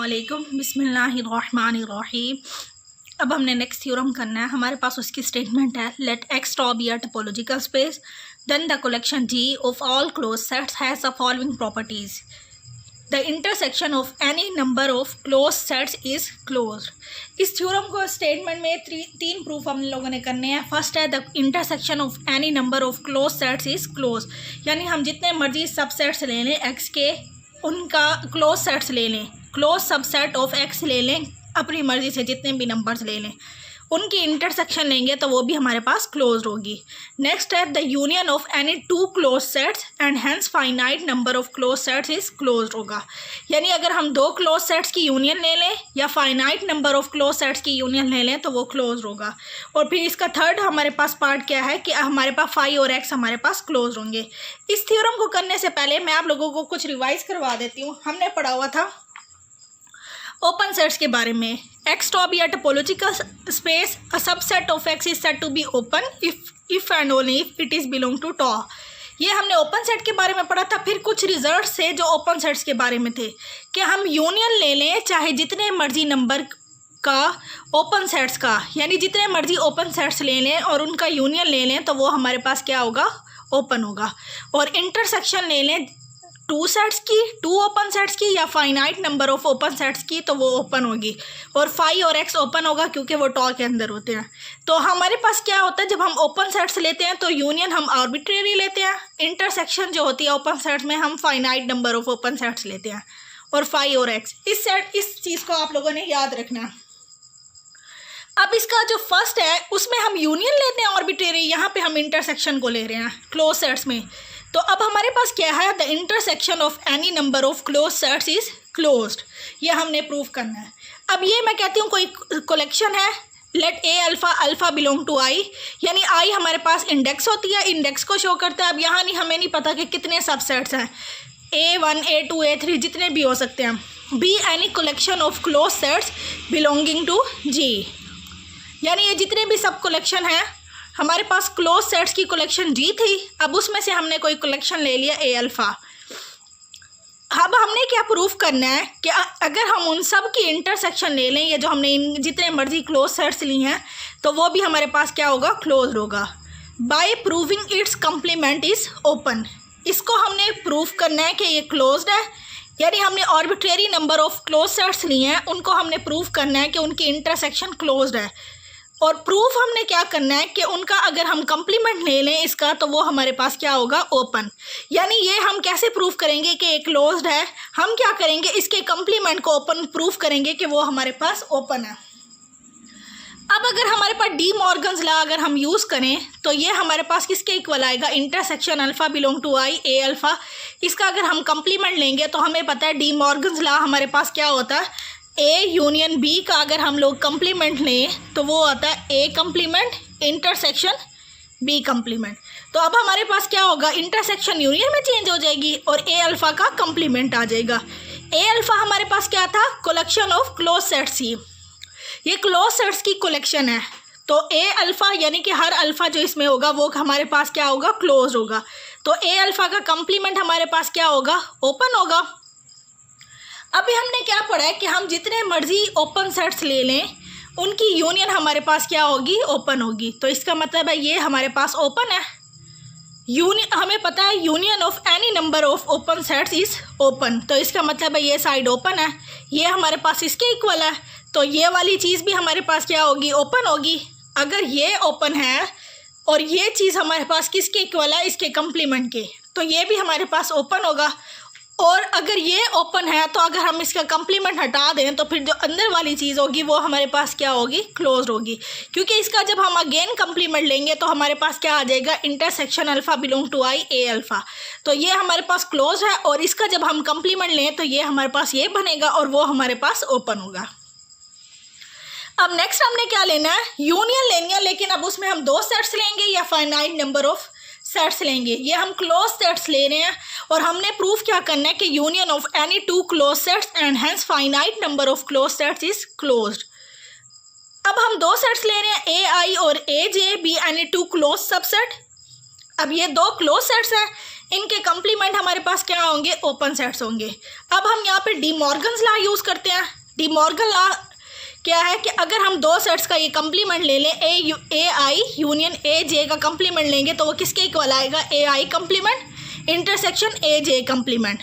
अस्सलामुअलैकुम बिस्मिल्लाहिर्रहमानिर्रहीम। अब हमने नेक्स्ट थ्योरम करना है। हमारे पास उसकी स्टेटमेंट है, let X tau be a topological space then the collection G of all close sets has the following properties. The intersection of any number of close sets is closed. इस theorem को statement में तीन proof हम लोगों ने करने हैं। First है the intersection of any number of close sets is close, यानी हम जितने मर्जी सबसेट्स ले लें एक्स के, उनका क्लोज सेट्स ले लें, क्लोज सबसेट ऑफ एक्स ले लें, अपनी मर्ज़ी से जितने भी नंबर्स ले लें, उनकी इंटरसेक्शन लेंगे तो वो भी हमारे पास क्लोज होगी। नेक्स्ट है the union of any two close sets and hence finite number of close sets is close होगा, यानी अगर हम दो क्लोज सेट्स की यूनियन ले लें या finite number of close sets की यूनियन ले लें तो वो क्लोज होगा। और फिर इसका थर्ड हमारे पास पार्ट क्या है कि हमारे पास फाई और एक्स हमारे पास क्लोज होंगे। इस थ्योरम को करने से पहले मैं आप लोगों को कुछ रिवाइज करवा देती हूँ। हमने पढ़ा हुआ था ओपन सेट्स के बारे में। X tau be a topological space, a subset of X is said to be open if and only if it is belong to tau. ये हमने ओपन सेट के बारे में पढ़ा था। फिर कुछ रिजल्ट्स थे जो ओपन सेट्स के बारे में थे कि हम यूनियन ले लें चाहे जितने मर्जी नंबर का ओपन सेट्स का, यानी जितने मर्जी ओपन सेट्स ले लें और उनका यूनियन ले लें तो वो हमारे पास क्या होगा, ओपन होगा। और इंटरसेक्शन ले लें टू सेट्स की, टू ओपन सेट्स की या finite number of open sets की तो वो ओपन होगी। और फाई और एक्स ओपन होगा क्योंकि वो टॉ के अंदर होते हैं। तो हमारे पास क्या होता है, जब हम ओपन सेट्स लेते हैं तो यूनियन हम आर्बिट्रेरी लेते हैं, इंटरसेक्शन जो होती है ओपन सेट्स में हम finite number of open sets लेते हैं। और फाई और एक्स इस चीज़ को आप लोगों ने याद रखना है। अब इसका जो फर्स्ट है उसमें हम यूनियन लेते हैं आर्बिट्रेरी, यहाँ पे हम इंटरसेक्शन को ले रहे हैं क्लोज सेट्स में। तो अब हमारे पास क्या है, the intersection of any number of close sets is closed. ये हमने प्रूव करना है। अब ये मैं कहती हूँ कोई कलेक्शन है, let A alpha alpha belong to I, यानी आई हमारे पास इंडेक्स होती है, इंडेक्स को शो करता है। अब यहाँ नहीं, हमें नहीं पता कि कितने सबसेट्स हैं, A1 A2 A3 जितने भी हो सकते हैं। B any collection of close sets belonging to G, यानी ये जितने भी सब कलेक्शन हैं, हमारे पास क्लोज सेट्स की कलेक्शन जी थी, अब उसमें से हमने कोई कलेक्शन ले लिया ए अल्फ़ा। अब हमने क्या प्रूफ करना है कि अगर हम उन सब की इंटरसेक्शन ले लें, ये जो हमने जितने मर्जी क्लोज सेट्स ली हैं, तो वो भी हमारे पास क्या होगा, क्लोज होगा। By proving its complement is open, इसको हमने प्रूफ करना है कि ये क्लोज्ड है, यानी हमने arbitrary number of close sets लिए हैं, उनको हमने प्रूफ करना है कि उनकी इंटरसेक्शन क्लोज्ड है। और प्रूफ हमने क्या करना है कि उनका अगर हम कम्प्लीमेंट ले लें इसका तो वो हमारे पास क्या होगा, ओपन। यानी ये हम कैसे प्रूफ करेंगे कि एक क्लोज्ड है, हम क्या करेंगे, इसके कम्प्लीमेंट को ओपन प्रूफ करेंगे कि वो हमारे पास ओपन है। अब अगर हमारे पास डी मॉर्गन्स लॉ अगर हम यूज़ करें तो ये हमारे पास किसके इक्वल आएगा, intersection alpha belong to I A alpha. इसका अगर हम कम्प्लीमेंट लेंगे तो हमें पता है डी मॉर्गन्स लॉ हमारे पास क्या होता है, ए यूनियन बी का अगर हम लोग कम्प्लीमेंट लें तो वो आता है A complement intersection B complement. तो अब हमारे पास क्या होगा, इंटरसेक्शन यूनियन में चेंज हो जाएगी और ए अल्फ़ा का कम्प्लीमेंट आ जाएगा। ए अल्फ़ा हमारे पास क्या था, कलेक्शन ऑफ क्लोज सेट्स ही, ये क्लोज सेट्स की कलेक्शन है। तो ए अल्फ़ा यानी कि हर अल्फ़ा जो इसमें होगा वो हमारे पास क्या होगा, क्लोज होगा। तो ए अल्फ़ा का कम्प्लीमेंट हमारे पास क्या होगा, ओपन होगा। अभी हमने क्या पढ़ा है कि हम जितने मर्जी ओपन सेट्स ले लें उनकी यूनियन हमारे पास क्या होगी, ओपन होगी। तो इसका मतलब है ये हमारे पास ओपन है। यूनियन हमें पता है union of any number of open sets is open, तो इसका मतलब है ये साइड ओपन है, ये हमारे पास इसके इक्वल है। तो ये वाली चीज़ भी हमारे पास क्या होगी, ओपन होगी। अगर ये ओपन है और ये चीज़ हमारे पास किसके इक्वल है, इसके कम्प्लीमेंट के, तो ये भी हमारे पास ओपन होगा। और अगर ये ओपन है तो अगर हम इसका कम्प्लीमेंट हटा दें तो फिर जो अंदर वाली चीज़ होगी वो हमारे पास क्या होगी, क्लोज्ड होगी। क्योंकि इसका जब हम अगेन कम्प्लीमेंट लेंगे तो हमारे पास क्या आ जाएगा, intersection alpha belong to I A alpha. तो ये हमारे पास क्लोज है और इसका जब हम कम्प्लीमेंट लें तो ये हमारे पास ये बनेगा और वो हमारे पास ओपन होगा। अब नेक्स्ट हमने क्या लेना है, यूनियन लेनी है, लेकिन अब उसमें हम दो सेट्स लेंगे या फाइनाइट नंबर ऑफ सेट्स लेंगे। ये हम क्लोज सेट्स ले रहे हैं और हमने प्रूफ क्या करना है कि union of any two close sets and hence finite number of close sets is closed. अब हम दो सेट्स ले रहे हैं, ए आई और A J, B any two close subset. अब ये दो क्लोज सेट्स हैं, इनके कंप्लीमेंट हमारे पास क्या होंगे, ओपन सेट्स होंगे। अब हम यहाँ पे डी मॉर्गन्स लॉ यूज़ करते हैं। डी मॉर्गन लॉ क्या है कि अगर हम दो सेट्स का ये कंप्लीमेंट ले लें, ए आई यूनियन ए जे का कंप्लीमेंट लेंगे तो वो किसके इक्वल आएगा, A I complement intersection A J complement.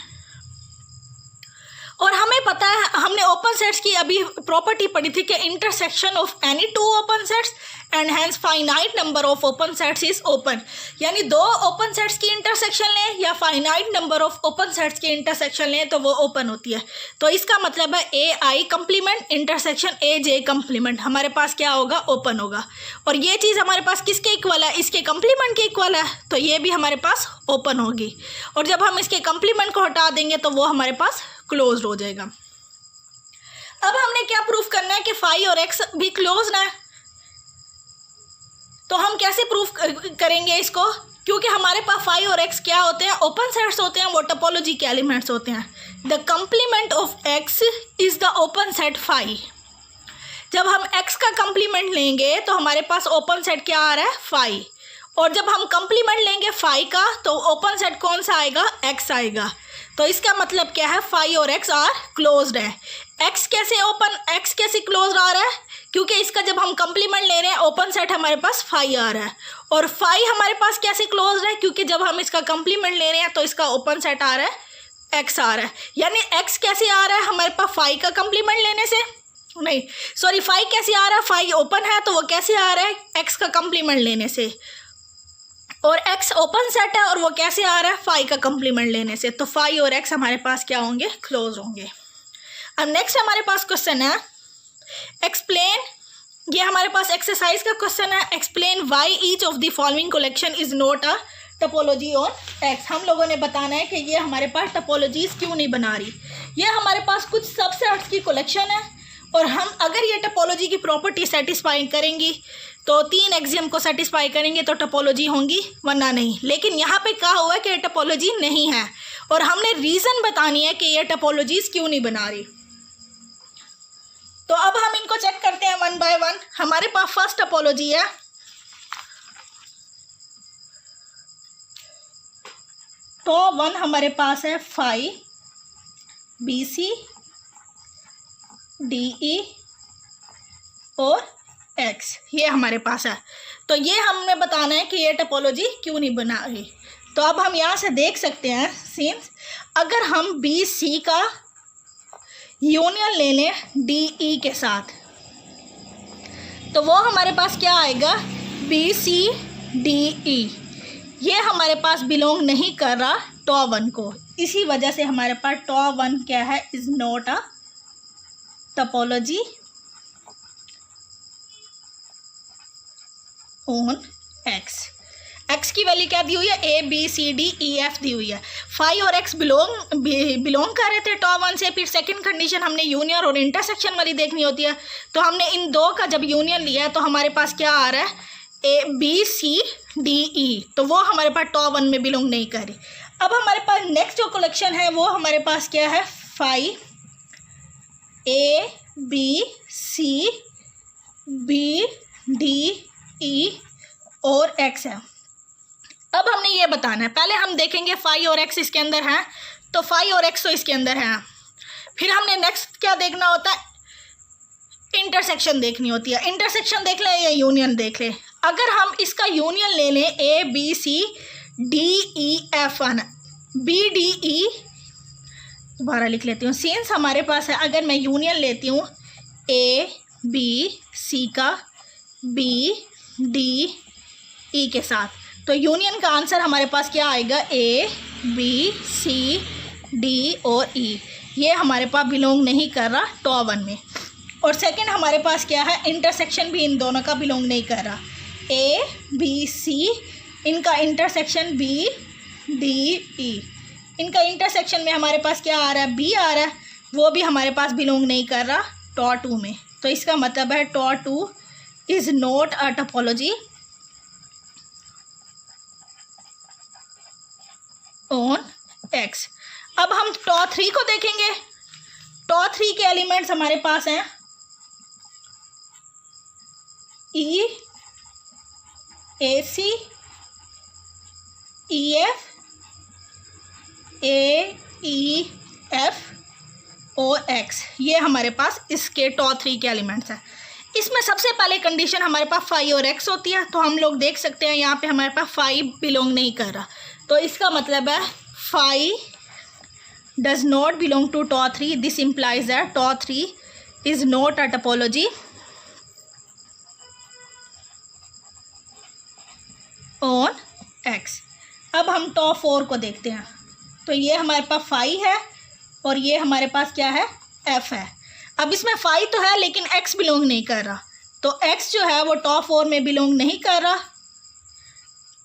और हमें पता है, हमने ओपन सेट्स की अभी प्रॉपर्टी पढ़ी थी कि intersection of any two open sets and hence finite number of open sets is open. यानी दो ओपन सेट्स की इंटरसेक्शन लें या finite number of open sets की इंटरसेक्शन लें तो वो ओपन होती है। तो इसका मतलब है A I complement intersection A J complement हमारे पास क्या होगा, ओपन होगा। और ये चीज़ हमारे पास किसके इक्वल है, इसके कंप्लीमेंट के इक्वल है, तो ये भी हमारे पास ओपन होगी। और जब हम इसके कंप्लीमेंट को हटा देंगे तो वो हमारे पास क्लोज हो जाएगा। अब हमने क्या प्रूफ करना है कि फाई और एक्स भी क्लोज है। तो हम कैसे प्रूफ करेंगे इसको, क्योंकि हमारे पास फाई और एक्स क्या होते हैं, ओपन सेट्स होते हैं, वो टोपोलॉजी के एलिमेंट्स होते हैं। The complement of X is the open set phi. जब हम एक्स का कंप्लीमेंट लेंगे तो हमारे पास ओपन सेट क्या आ रहा है, फाई। और जब हम कंप्लीमेंट लेंगे फाई का तो ओपन सेट कौन सा आएगा, एक्स आएगा। तो इसका मतलब क्या है, फाई और एक्स आर क्लोज्ड है। एक्स कैसे ओपन, एक्स कैसे क्लोज आ रहा है, क्योंकि इसका जब हम कंप्लीमेंट ले रहे हैं ओपन सेट हमारे पास फाई आ रहा है। और फाई हमारे पास कैसे क्लोज है, क्योंकि जब हम इसका कंप्लीमेंट ले रहे हैं तो इसका ओपन सेट आ रहा है, एक्स आ रहा है। यानी एक्स कैसे आ रहा है हमारे पास, फाई का कंप्लीमेंट लेने से, नहीं सॉरी, फाई कैसे आ रहा है, फाई ओपन है तो वो कैसे आ रहा है, एक्स का कंप्लीमेंट लेने से। और एक्स ओपन सेट है और वो कैसे आ रहा है, फाई का कंप्लीमेंट लेने से। तो फाई और एक्स हमारे पास क्या होंगे, क्लोज होंगे। अब नेक्स्ट हमारे पास क्वेश्चन है एक्सप्लेन, ये हमारे पास एक्सरसाइज का क्वेश्चन है। Explain why each of the following collection is not a topology on x. हम लोगों ने बताना है कि ये हमारे पास टोपोलॉजीज क्यों नहीं बना रही। ये हमारे पास कुछ सबसेट्स की कलेक्शन है और हम अगर ये टोपोलॉजी की प्रॉपर्टी सेटिस्फाई करेंगी तो तीन एक्सियम को सेटिस्फाई करेंगे तो टोपोलॉजी होंगी, वरना नहीं। लेकिन यहाँ पे कहा हुआ है कि ये टोपोलॉजी नहीं है और हमने रीज़न बतानी है कि ये टोपोलॉजीज क्यों नहीं बना रही। तो अब हम इनको चेक करते हैं वन बाय वन। हमारे पास फर्स्ट टोपोलॉजी है तो वन हमारे पास है phi B C D E और एक्स, ये हमारे पास है। तो ये हमने बताना है कि ये टोपोलॉजी क्यों नहीं बना रही। तो अब हम यहाँ से देख सकते हैं सिंस अगर हम बी सी का यूनियन ले लें डी ई के साथ तो वो हमारे पास क्या आएगा, बी सी डी ई। ये हमारे पास बिलोंग नहीं कर रहा टॉ वन को, इसी वजह से हमारे पास टॉ वन क्या है, is not a topology on X. X की वैल्यू क्या दी हुई है, A B C D E F दी हुई है। फाई और एक्स बिलोंग कर रहे थे टॉ वन से। फिर सेकंड कंडीशन हमने यूनियन और इंटरसेक्शन वाली देखनी होती है। तो हमने इन दो का जब यूनियन लिया है तो हमारे पास क्या आ रहा है, ए बी सी डी ई, तो वो हमारे पास टॉ वन में बिलोंग नहीं कर रही। अब हमारे पास नेक्स्ट जो कलेक्शन है वो हमारे पास क्या है, phi A B C B D E और एक्स है। अब हमने ये बताना है, पहले हम देखेंगे फाई और एक्स इसके अंदर हैं तो फाई और एक्स तो इसके अंदर हैं। फिर हमने नेक्स्ट क्या देखना होता है, इंटरसेक्शन देखनी होती है। इंटरसेक्शन देख लें या यूनियन देख लें। अगर हम इसका यूनियन ले लें A B C D E F one B D E, दोबारा लिख लेती हूँ, सिंस हमारे पास है अगर मैं यूनियन लेती हूँ ए बी सी का बी डी ई के साथ, तो यूनियन का आंसर हमारे पास क्या आएगा, ए बी सी डी और ई। ये हमारे पास बिलोंग नहीं कर रहा टॉ वन में। और सेकंड हमारे पास क्या है, इंटरसेक्शन भी इन दोनों का बिलोंग नहीं कर रहा। ए बी सी, इनका इंटरसेक्शन बी डी ई, इनका इंटरसेक्शन में हमारे पास क्या आ रहा है, बी आ रहा है, वो भी हमारे पास बिलोंग नहीं कर रहा टॉ टू में। तो इसका मतलब है tau two is not a topology on X. अब हम टॉ थ्री को देखेंगे। टॉ थ्री के एलिमेंट्स हमारे पास हैं ई ए सी ई एफ AEFOX, ये हमारे पास इसके टॉप 3 के एलिमेंट्स हैं। इसमें सबसे पहले कंडीशन हमारे पास 5 और x होती है, तो हम लोग देख सकते हैं यहाँ पे हमारे पास 5 बिलोंग नहीं कर रहा, तो इसका मतलब है 5 does not belong to top 3। This implies that top 3 is not a topology on x। अब हम टॉप 4 को देखते हैं, तो ये हमारे पास 5 है और ये हमारे पास क्या है, f है। अब इसमें 5 तो है लेकिन x बिलोंग नहीं कर रहा, तो x जो है वो टॉप 4 में बिलोंग नहीं कर रहा,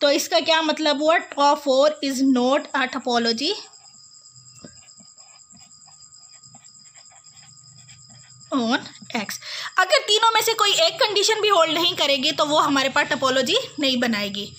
तो इसका क्या मतलब हुआ, top 4 is not a topology on x। अगर तीनों में से कोई एक कंडीशन भी होल्ड नहीं करेगी तो वो हमारे पास टोपोलॉजी नहीं बनाएगी।